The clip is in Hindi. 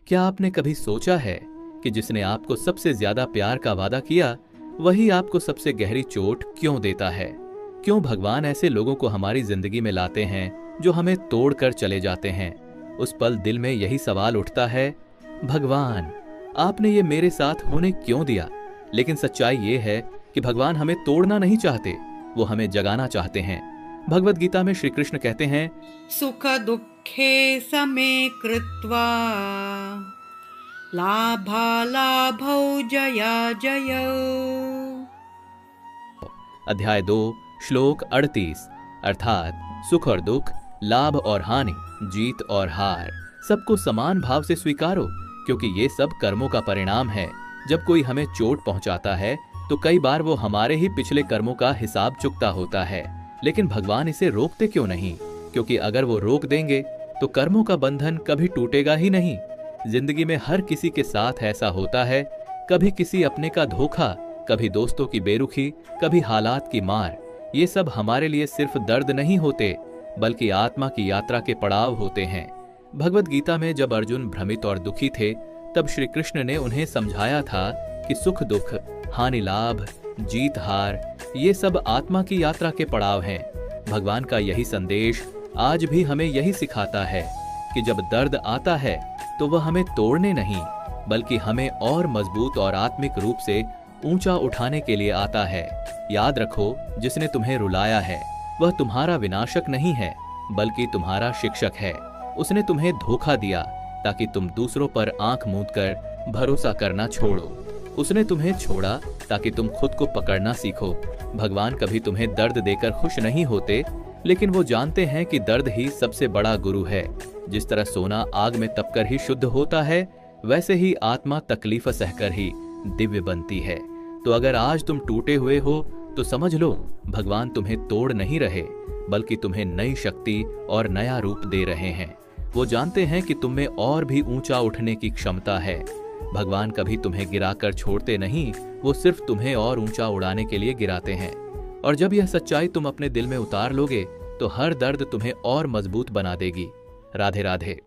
क्या आपने कभी सोचा है कि जिसने आपको सबसे ज्यादा प्यार का वादा किया वही आपको सबसे गहरी चोट क्यों देता है? क्यों भगवान ऐसे लोगों को हमारी जिंदगी में लाते हैं जो हमें तोड़कर चले जाते हैं? उस पल दिल में यही सवाल उठता है, भगवान आपने ये मेरे साथ होने क्यों दिया? लेकिन सच्चाई ये है कि भगवान हमें तोड़ना नहीं चाहते, वो हमें जगाना चाहते हैं। भगवत गीता में श्री कृष्ण कहते हैं, सुख दुखे समे कृत्वा लाभालाभौ जया जय। अध्याय 2 श्लोक 38, अर्थात सुख और दुख, लाभ और हानि, जीत और हार सबको समान भाव से स्वीकारो, क्योंकि ये सब कर्मों का परिणाम है। जब कोई हमें चोट पहुंचाता है तो कई बार वो हमारे ही पिछले कर्मों का हिसाब चुकता होता है, लेकिन भगवान इसे रोकते क्यों नहीं? क्योंकि अगर वो रोक देंगे तो कर्मों का बंधन कभी टूटेगा ही नहीं। जिंदगी में हर किसी के साथ ऐसा होता है, कभी किसी अपने का धोखा, कभी दोस्तों की बेरुखी, कभी हालात की मार। ये सब हमारे लिए सिर्फ दर्द नहीं होते, बल्कि आत्मा की यात्रा के पड़ाव होते हैं। भगवत गीता में जब अर्जुन भ्रमित और दुखी थे, तब श्री कृष्ण ने उन्हें समझाया था कि सुख दुख, हानि लाभ, जीत हार ये सब आत्मा की यात्रा के पड़ाव हैं। भगवान का यही संदेश आज भी हमें यही सिखाता है कि जब दर्द आता है तो वह हमें तोड़ने नहीं, बल्कि हमें और मजबूत और आत्मिक रूप से ऊंचा उठाने के लिए आता है। याद रखो, जिसने तुम्हें रुलाया है वह तुम्हारा विनाशक नहीं है, बल्कि तुम्हारा शिक्षक है। उसने तुम्हें धोखा दिया ताकि तुम दूसरों पर आंख मूंद कर भरोसा करना छोड़ो। उसने तुम्हें छोड़ा ताकि तुम खुद को पकड़ना सीखो। भगवान कभी तुम्हें दर्द देकर खुश नहीं होते, लेकिन वो जानते हैं कि दर्द ही सबसे बड़ा गुरु है। जिस तरह सोना आग में तपकर ही शुद्ध होता है, वैसे ही आत्मा तकलीफ सहकर ही दिव्य बनती है। तो अगर आज तुम टूटे हुए हो तो समझ लो, भगवान तुम्हें तोड़ नहीं रहे, बल्कि तुम्हें नई शक्ति और नया रूप दे रहे हैं। वो जानते हैं कि तुम में और भी ऊंचा उठने की क्षमता है। भगवान कभी तुम्हें गिराकर छोड़ते नहीं, वो सिर्फ तुम्हें और ऊंचा उड़ाने के लिए गिराते हैं। और जब यह सच्चाई तुम अपने दिल में उतार लोगे तो हर दर्द तुम्हें और मजबूत बना देगी। राधे राधे।